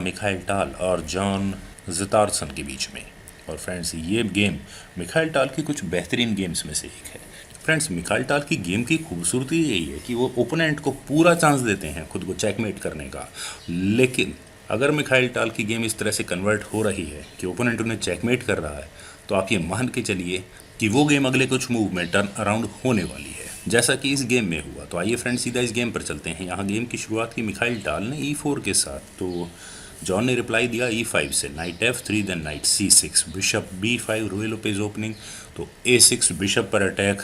Mikhail टाल और John ज़ितारसन के बीच में। और फ्रेंड्स, ये गेम मिखाइल टाल की कुछ बेहतरीन गेम्स में से एक है। फ्रेंड्स, मिखाइल टाल की गेम की खूबसूरती यही है कि वो ओपोनेंट को पूरा चांस देते हैं खुद को चेकमेट करने का। लेकिन अगर मिखाइल टाल की गेम इस तरह से कन्वर्ट हो रही है कि ओपोनेंट उन्हें चेकमेट कर रहा है, तो आप ये मान के चलिए कि वो गेम अगले कुछ मूव में टर्न अराउंड होने वाली है, जैसा कि इस गेम में हुआ। तो आइए फ्रेंड्स, सीधा इस गेम पर चलते हैं। यहाँ गेम की शुरुआत की मिखाइल टाल ने E4 के साथ, तो जॉन ने रिप्लाई दिया E5 से, knight F3, then knight C6, bishop B5, Ruy Lopez opening, तो A6 बिशप पर attack,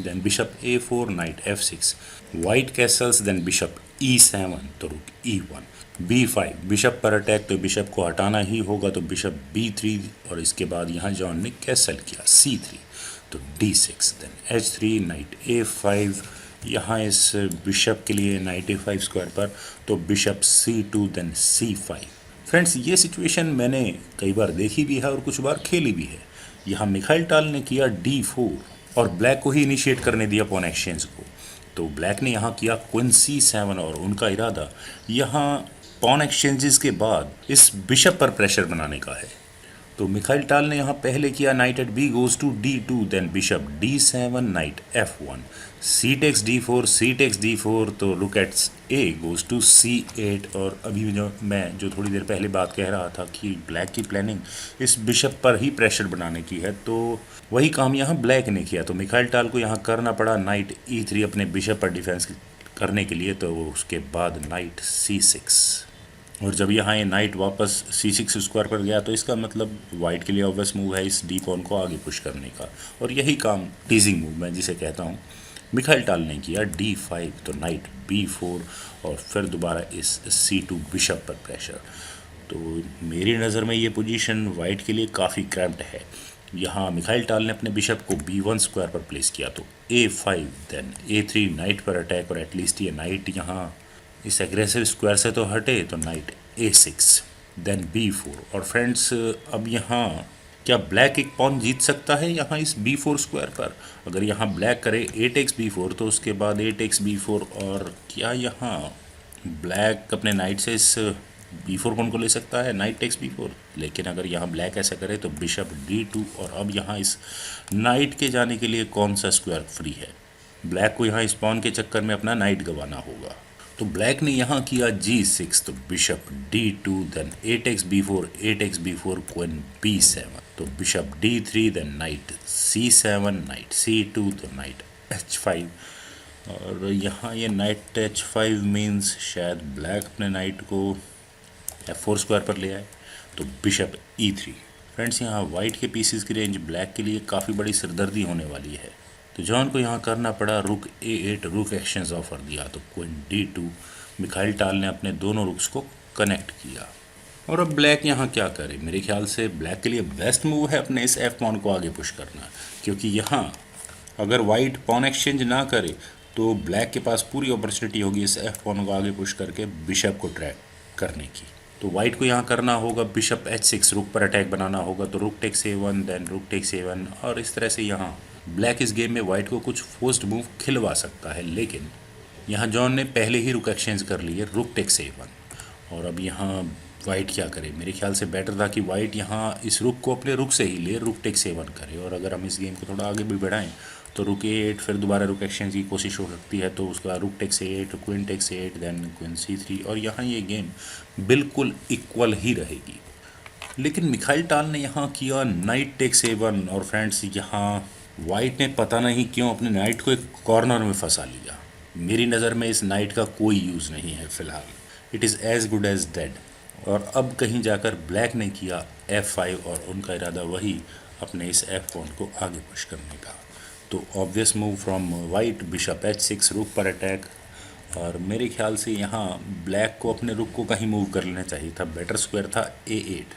then bishop A4, knight F6, white castles, then bishop E7, तो रुक E1, B5 बिशप पर अटैक, तो बिशप को हटाना ही होगा, तो बिशप B3, और इसके बाद यहाँ जॉन ने कैसल किया C3, तो D6, then H3, night A5, यहाँ इस बिशप के लिए नाइट A5 स्क्वायर पर, तो bishop C2, then C5। Friends, ये सिचुएशन मैंने कई बार देखी भी है और कुछ बार खेली भी है। यहाँ मिखाइल टाल ने किया D4 और ब्लैक को ही इनिशिएट करने दिया पॉन एक्सचेंज को। तो ब्लैक ने यहाँ किया क्वीन C7 और उनका इरादा यहाँ पॉन एक्सचेंजेस के बाद इस बिशप पर प्रेशर बनाने का है। तो मिखाइल टाल ने यहाँ पहले किया knight at B goes to D2, then bishop D7, knight F1, C takes D4, C takes D4, तो रुक eight A goes to C8। और अभी जो थोड़ी देर पहले बात कह रहा था कि ब्लैक की प्लानिंग इस बिशप पर ही प्रेशर बनाने की है, तो वही काम यहाँ ब्लैक ने किया। तो मिखाइल टाल को यहाँ करना पड़ा नाइट E3 अपने बिशप पर डिफेंस करने के लिए, तो उसके बाद नाइट C6। और जब यहाँ ये नाइट वापस C6 स्क्वायर पर गया, तो इसका मतलब वाइट के लिए ऑब्वियस मूव है इस डी पॉन को आगे पुश करने का, और यही काम टीजिंग मूव मैं जिसे कहता हूँ मिखाइल टाल ने किया D5, तो नाइट B4 और फिर दोबारा इस C2 बिशप पर प्रेशर। तो मेरी नज़र में ये पोजीशन वाइट के लिए काफ़ी क्रैम्प्ड है। यहाँ मिखाइल टाल ने अपने बिशप को B1 स्क्वायर पर प्लेस किया, तो A5, देन A3, नाइट पर अटैक, और एटलीस्ट ये नाइट यहाँ इस एग्रेसिव स्क्वायर से तो हटे, तो नाइट A6, देन B4। और फ्रेंड्स, अब यहाँ क्या ब्लैक एक पॉन जीत सकता है यहाँ इस B4 स्क्वायर पर? अगर यहाँ ब्लैक करे A टेक्स B4, तो उसके बाद A टेक्स B4, और क्या यहाँ ब्लैक अपने नाइट से इस B4 पॉन को ले सकता है, नाइट टेक्स B4? लेकिन अगर यहाँ ब्लैक ऐसा करे तो बिशप D2, और अब यहाँ इस नाइट के जाने के लिए कौन सा स्क्वायर फ्री है? ब्लैक को यहाँ इस पॉन के चक्कर में अपना नाइट गंवाना होगा। तो ब्लैक ने यहाँ किया G6, तो bishop D2, then A takes B4, A takes B4, queen B7, तो bishop D3, then night C7, night C2, तो नाइट H5। और यहाँ ये नाइट H5 मीन्स शायद ब्लैक अपने नाइट को F4 स्क्वायर पर ले आए, तो बिशप E3। फ्रेंड्स, यहाँ वाइट के पीसेस की रेंज ब्लैक के लिए काफ़ी बड़ी सिरदर्दी होने वाली है। तो जॉन को यहाँ करना पड़ा रुक A8, रुक एक्सचेंज ऑफर दिया, तो क्वीन D2। मिखाइल टाल ने अपने दोनों रुक्स को कनेक्ट किया। और अब ब्लैक यहाँ क्या करे? मेरे ख्याल से ब्लैक के लिए बेस्ट मूव है अपने इस F पॉन को आगे पुश करना, क्योंकि यहाँ अगर वाइट पॉन एक्सचेंज ना करे तो ब्लैक के पास पूरी अपॉर्चुनिटी होगी इस F पॉन को आगे पुश करके बिशप को ट्रैक करने की। तो वाइट को यहाँ करना होगा बिशप H6, रुक पर अटैक बनाना होगा, तो रुक takes A1, then rook takes A1, और इस तरह से यहाँ ब्लैक इस गेम में वाइट को कुछ फोर्स्ड मूव खिलवा सकता है। लेकिन यहाँ जॉन ने पहले ही रुक एक्सचेंज कर लिए, रुक टेक्स A1। और अब यहाँ वाइट क्या करे? मेरे ख्याल से बेटर था कि वाइट यहाँ इस रुक को अपने रुक से ही ले, रुक टेक्स A1 करे। और अगर हम इस गेम को थोड़ा आगे भी बढ़ाएं तो रुक A8, फिर दोबारा रुक एक्सचेंज की कोशिश हो सकती है, तो उसका rook takes A8, queen takes A8, then queen C3, और यहाँ ये गेम बिल्कुल इक्वल ही रहेगी। लेकिन मिखाइल टाल ने यहाँ किया नाइट टेक्स A1, और फ्रेंड्स, यहाँ वाइट ने पता नहीं क्यों अपने नाइट को एक कॉर्नर में फंसा लिया। मेरी नज़र में इस नाइट का कोई यूज़ नहीं है फ़िलहाल, it is as good as dead. और अब कहीं जाकर ब्लैक ने किया F5, और उनका इरादा वही अपने इस F पॉन को आगे पुश करने का। तो obvious move from white, bishop H6, रुक पर अटैक। और मेरे ख्याल से यहाँ ब्लैक को अपने रुक को कहीं मूव कर लेना चाहिए था। बेटर स्क्वायर था A8,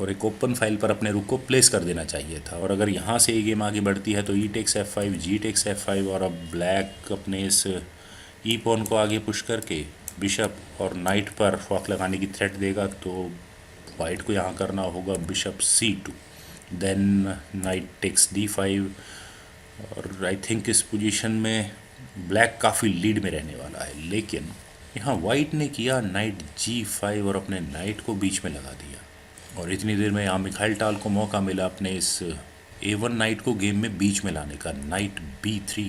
और एक ओपन फाइल पर अपने रुक को प्लेस कर देना चाहिए था। और अगर यहाँ से ये गेम आगे बढ़ती है तो E takes F5, G takes F5, और अब ब्लैक अपने इस ई पॉन को आगे पुश करके बिशप और नाइट पर फॉक लगाने की थ्रेट देगा, तो वाइट को यहाँ करना होगा bishop C2, then knight takes D5। और आई थिंक इस पोजीशन में ब्लैक काफ़ी लीड में रहने वाला है। लेकिन यहाँ वाइट ने किया नाइट G5 और अपने नाइट को बीच में लगा दिया, और इतनी देर में यहाँ मिखाइल टाल को मौका मिला अपने इस A1 नाइट को गेम में बीच में लाने का, नाइट B3।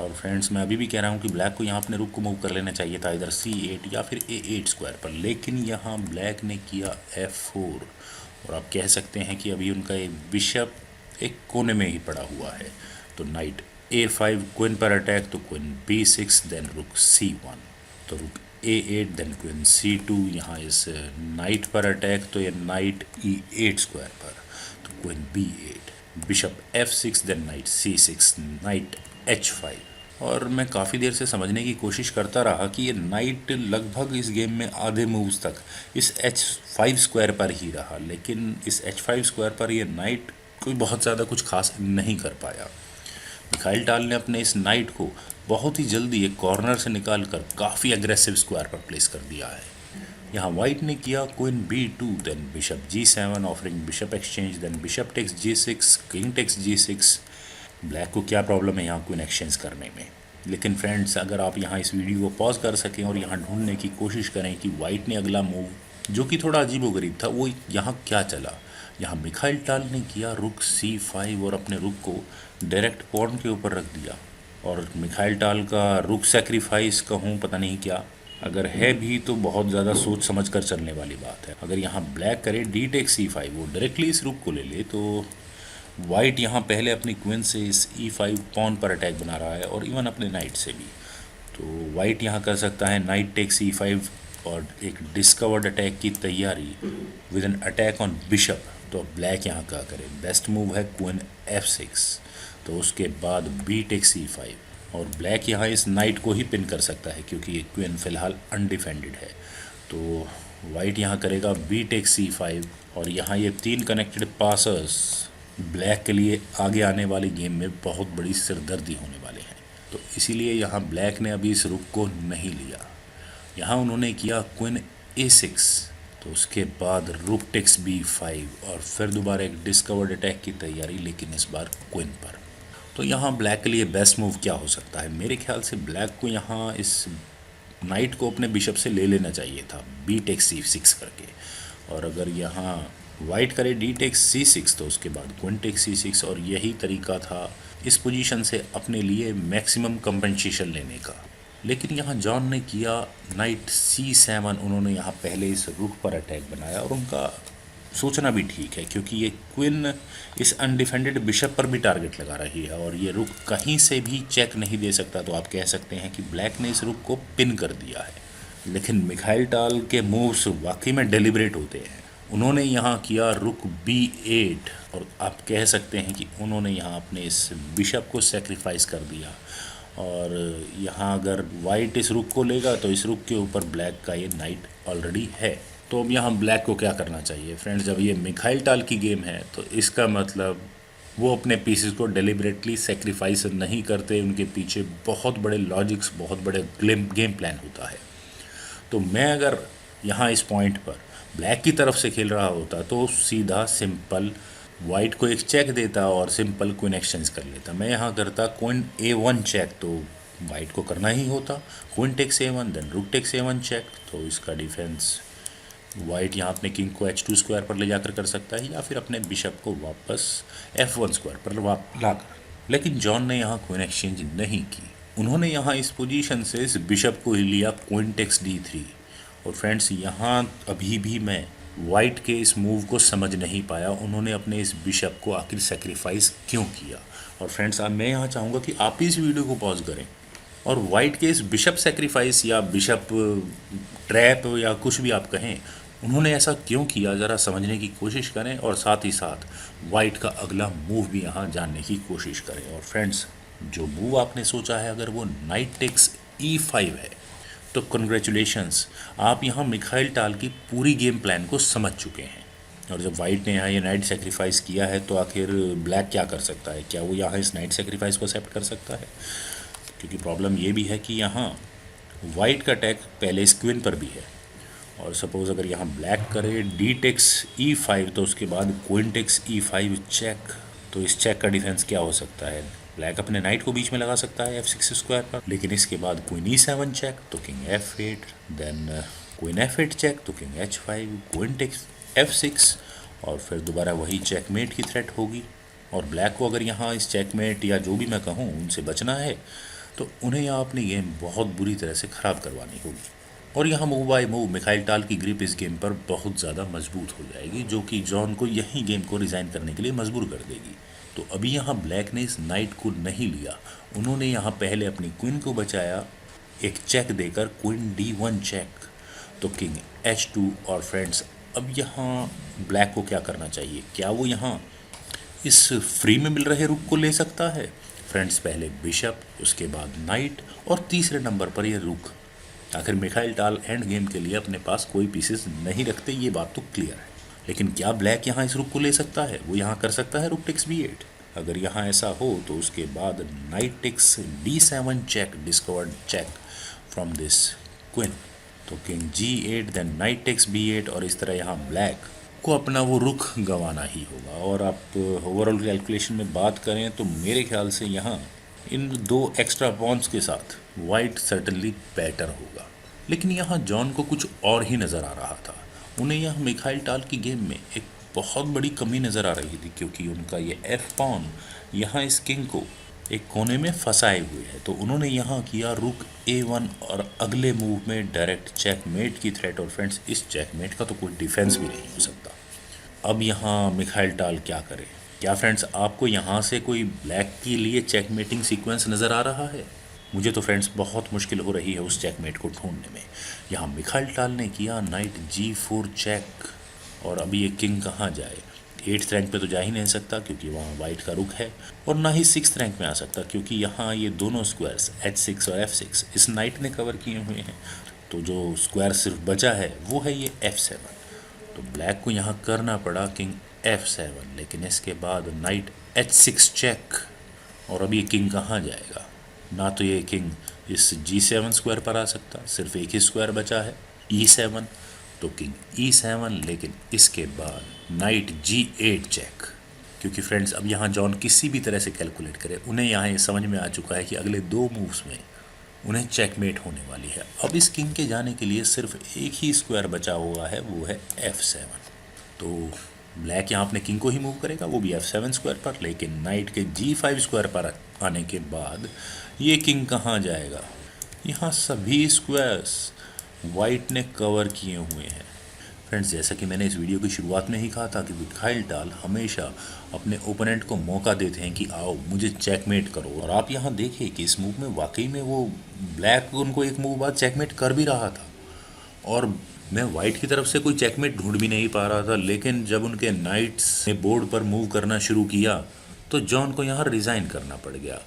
और फ्रेंड्स मैं अभी भी कह रहा हूँ कि ब्लैक को यहाँ अपने रुक को मूव कर लेना चाहिए था, इधर C8 या फिर A8 स्क्वायर पर, लेकिन यहाँ ब्लैक ने किया F4, और आप कह सकते हैं कि अभी उनका एक बिशप एक कोने में ही पड़ा हुआ है। तो नाइट A5 क्वीन पर अटैक, तो queen B6, then rook C1, तो रुक A8, देन क्वीन C2, यहाँ इस नाइट पर अटैक, तो ये नाइट E8 स्क्वायर पर, तो queen B8, bishop F6, then knight C6, knight H5। और मैं काफ़ी देर से समझने की कोशिश करता रहा कि ये नाइट लगभग इस गेम में आधे मूव्स तक इस H5 स्क्वायर पर ही रहा, लेकिन इस H5 स्क्वायर पर ये नाइट कोई बहुत ज़्यादा कुछ खास नहीं कर पाया। मिखाइल टाल ने अपने इस नाइट को बहुत ही जल्दी एक कॉर्नर से निकाल कर काफ़ी अग्रेसिव स्क्वायर पर प्लेस कर दिया है। यहाँ वाइट ने किया queen B2, then bishop G7 offering bishop exchange, then bishop takes G6, king takes G6। Black को क्या प्रॉब्लम है यहाँ क्वीन एक्सचेंज करने में, लेकिन फ्रेंड्स अगर आप यहाँ इस वीडियो को पॉज कर सकें और यहाँ ढूंढने की कोशिश करें कि वाइट ने अगला मूव जो कि थोड़ा अजीबोगरीब था वो यहाँ क्या चला। यहाँ मिखाइल टाल ने किया रुक C5 और अपने रुक को डायरेक्ट पॉन के ऊपर रख दिया, और मिखाइल टाल का रुक सेक्रीफाइस कहूँ पता नहीं क्या, अगर है भी तो बहुत ज़्यादा सोच समझ कर चलने वाली बात है। अगर यहाँ ब्लैक करे D टेक C5, वो डायरेक्टली इस रुक को ले ले, तो वाइट यहाँ पहले अपनी क्वीन से इस E5 पॉन पर अटैक बना रहा है और इवन अपने नाइट से भी। तो वाइट यहाँ कर सकता है नाइट टेक C5 और एक डिस्कवर्ड अटैक की तैयारी with an attack on bishop. तो ब्लैक यहाँ क्या करे, बेस्ट मूव है क्वीन F6, तो उसके बाद B टेक C5, और ब्लैक यहाँ इस नाइट को ही पिन कर सकता है क्योंकि ये क्वीन फ़िलहाल अनडिफेंडेड है। तो वाइट यहाँ करेगा B टेक C5, और यहाँ ये 3 कनेक्टेड पासर्स ब्लैक के लिए आगे आने वाली गेम में बहुत बड़ी सिरदर्दी होने वाले हैं। तो इसीलिए यहाँ ब्लैक ने अभी इस रुक को नहीं लिया। यहाँ उन्होंने किया क्वीन A6, तो उसके बाद रुक टेक्स B5 और फिर दोबारा एक डिस्कवर्ड अटैक की तैयारी, लेकिन इस बार क्वीन पर। तो यहाँ ब्लैक के लिए बेस्ट मूव क्या हो सकता है, मेरे ख्याल से ब्लैक को यहाँ इस नाइट को अपने बिशप से ले लेना चाहिए था B टेक्स C6 करके, और अगर यहाँ वाइट करे D टेक्स C6 तो उसके बाद क्वीन टेक्स C6, और यही तरीका था इस पोजीशन से अपने लिए मैक्सिमम कंपनसेशन लेने का। लेकिन यहाँ जॉन ने किया नाइट C7, उन्होंने यहाँ पहले इस रुक पर अटैक बनाया, और उनका सोचना भी ठीक है क्योंकि ये क्वीन इस अनडिफेंडेड बिशप पर भी टारगेट लगा रही है और ये रुक कहीं से भी चेक नहीं दे सकता। तो आप कह सकते हैं कि ब्लैक ने इस रुक को पिन कर दिया है। लेकिन मिखाइल टाल के मूव्स वाकई में डेलिब्रेट होते हैं। उन्होंने यहाँ किया रुक B8, और आप कह सकते हैं कि उन्होंने यहाँ अपने इस बिशप को सेक्रीफाइस कर दिया, और यहाँ अगर वाइट इस रुक को लेगा तो इस रुक के ऊपर ब्लैक का ये नाइट ऑलरेडी है। तो अब यहाँ ब्लैक को क्या करना चाहिए फ्रेंड्स, जब ये मिखाइल टाल की गेम है तो इसका मतलब वो अपने पीसेस को डेलिबरेटली सेक्रीफाइस नहीं करते, उनके पीछे बहुत बड़े लॉजिक्स, बहुत बड़े गेम प्लान होता है। तो मैं अगर यहाँ इस पॉइंट पर ब्लैक की तरफ से खेल रहा होता तो सीधा सिंपल वाइट को एक चेक देता और सिंपल क्वीन एक्सचेंज कर लेता। मैं यहाँ करता क्वीन A1 चेक, तो वाइट को करना ही होता queen takes A1, then rook takes A1 check, तो इसका डिफेंस वाइट यहाँ अपने किंग को H2 स्क्वायर पर ले जाकर कर सकता है, या फिर अपने बिशप को वापस F1 स्क्वायर पर लाकर। लेकिन जॉन ने यहाँ क्वीन एक्सचेंज नहीं की, उन्होंने यहाँ इस पोजीशन से इस बिशप को ही लिया क्वीन टेक्स D3। और फ्रेंड्स यहाँ अभी भी मैं वाइट के इस मूव को समझ नहीं पाया, उन्होंने अपने इस बिशप को आखिर सेक्रीफाइस क्यों किया। और फ्रेंड्स अब मैं यहाँ चाहूँगा कि आप इस वीडियो को पॉज करें और वाइट के इस बिशप सेक्रीफाइस या बिशप ट्रैप या कुछ भी आप कहें, उन्होंने ऐसा क्यों किया ज़रा समझने की कोशिश करें, और साथ ही साथ वाइट का अगला मूव भी यहाँ जानने की कोशिश करें। और फ्रेंड्स जो मूव आपने सोचा है अगर वो नाइट टेक्स E5 है तो कंग्रेचुलेशंस, आप यहाँ मिखाइल टाल की पूरी गेम प्लान को समझ चुके हैं। और जब वाइट ने यहाँ ये नाइट सेक्रीफाइस किया है तो आखिर ब्लैक क्या कर सकता है, क्या वो यहाँ इस नाइट सेक्रीफाइस को एक्सेप्ट कर सकता है? क्योंकि प्रॉब्लम ये भी है कि यहाँ वाइट का अटैक पहले इस क्वीन पर भी है, और सपोज़ अगर यहाँ ब्लैक करे D टेक्स E5 तो उसके बाद क्वीन टेक्स E5 चेक, तो इस चेक का डिफेंस क्या हो सकता है? ब्लैक अपने नाइट को बीच में लगा सकता है F6 स्क्वायर पर, लेकिन इसके बाद क्वीन E7 चेक तो king F8, then queen F8 check तो king H5, queen takes F6 और फिर दोबारा वही चेकमेट की थ्रेट होगी। और ब्लैक को अगर यहाँ इस चेकमेट या जो भी मैं कहूँ उनसे बचना है तो उन्हें यहाँ अपनी गेम बहुत बुरी तरह से ख़राब करवानी होगी। और यहाँ मूव बाय मूव मिखाइल टाल की ग्रिप इस गेम पर बहुत ज़्यादा मजबूत हो जाएगी, जो कि जॉन को यही गेम को रिज़ाइन करने के लिए मजबूर कर देगी। तो अभी यहाँ ब्लैक ने इस नाइट को नहीं लिया, उन्होंने यहाँ पहले अपनी क्वीन को बचाया एक चेक देकर क्वीन D1 चेक तो किंग H2। और फ्रेंड्स अब यहाँ ब्लैक को क्या करना चाहिए, क्या वो यहाँ इस फ्री में मिल रहे रुक को ले सकता है? फ्रेंड्स पहले बिशप, उसके बाद नाइट और तीसरे नंबर पर ये रुक। आखिर मिखाइल टाल एंड गेम के लिए अपने पास कोई पीसेस नहीं रखते, ये बात तो क्लियर है। लेकिन क्या ब्लैक यहाँ इस रुक को ले सकता है? वो यहाँ कर सकता है रुक टेक्स B8। अगर यहाँ ऐसा हो तो उसके बाद knight takes D7 check, discovered check from this queen तो king G8, then knight takes B8 और इस तरह यहाँ ब्लैक को अपना वो रुख गंवाना ही होगा। और आप ओवरऑल कैलकुलेशन में बात करें तो मेरे ख्याल से यहाँ इन दो एक्स्ट्रा पॉन्स के साथ वाइट सर्टनली बेटर होगा। लेकिन यहाँ जॉन को कुछ और ही नज़र आ रहा था। उन्हें यहाँ मिखाइल टाल की गेम में एक बहुत बड़ी कमी नज़र आ रही थी, क्योंकि उनका ये एफ पॉन यहाँ इस किंग को एक कोने में फंसाए हुए है। तो उन्होंने यहाँ किया रुक A1 और अगले मूव में डायरेक्ट चेकमेट की थ्रेट। और फ्रेंड्स इस चेकमेट का तो कोई डिफेंस भी नहीं हो सकता। अब यहाँ मिखाइल टाल क्या करे? क्या फ्रेंड्स आपको यहाँ से कोई ब्लैक के लिए चेकमेटिंग सीक्वेंस नज़र आ रहा है? मुझे तो फ्रेंड्स बहुत मुश्किल हो रही है उस चेकमेट को ढूंढने में। यहाँ मिखाइल टाल ने किया नाइट G4 चेक और अभी ये किंग कहाँ जाए? 8th रैंक पे तो जा ही नहीं सकता क्योंकि वहाँ वाइट का रुख है, और ना ही 6th रैंक में आ सकता क्योंकि यहाँ ये दोनों स्क्वायर्स H6 और F6 इस नाइट ने कवर किए हुए हैं। तो जो स्क्वायर सिर्फ बचा है वो है ये F7। तो ब्लैक को यहाँ करना पड़ा किंग F7, लेकिन इसके बाद नाइट H6 चेक और अब ये किंग कहाँ जाएगा? ना तो ये किंग इस G7 स्क्वायर पर आ सकता, सिर्फ एक ही स्क्वायर बचा है E7 तो किंग E7, लेकिन इसके बाद नाइट G8 चेक। क्योंकि फ्रेंड्स अब यहाँ जॉन किसी भी तरह से कैलकुलेट करे, उन्हें यहाँ ये समझ में आ चुका है कि अगले 2 मूव्स में उन्हें चेकमेट होने वाली है। अब इस किंग के जाने के लिए सिर्फ एक ही स्क्वायर बचा हुआ है, वो है F7। तो ब्लैक यहाँ अपने किंग को ही मूव करेगा, वो भी F7 स्क्वायर पर, लेकिन नाइट के G5 स्क्वायर पर आने के बाद ये किंग कहाँ जाएगा? यहाँ सभी स्क्वायर्स वाइट ने कवर किए हुए हैं। फ्रेंड्स जैसा कि मैंने इस वीडियो की शुरुआत में ही कहा था कि मिखाइल टाल हमेशा अपने ओपोनेंट को मौका देते हैं कि आओ मुझे चेकमेट करो। और आप यहाँ देखिए कि इस मूव में वाकई में वो ब्लैक उनको एक मूव बाद चेकमेट कर भी रहा था, और मैं वाइट की तरफ से कोई चेकमेट ढूंढ भी नहीं पा रहा था। लेकिन जब उनके नाइट्स ने बोर्ड पर मूव करना शुरू किया तो जॉन को यहाँ रिज़ाइन करना पड़ गया।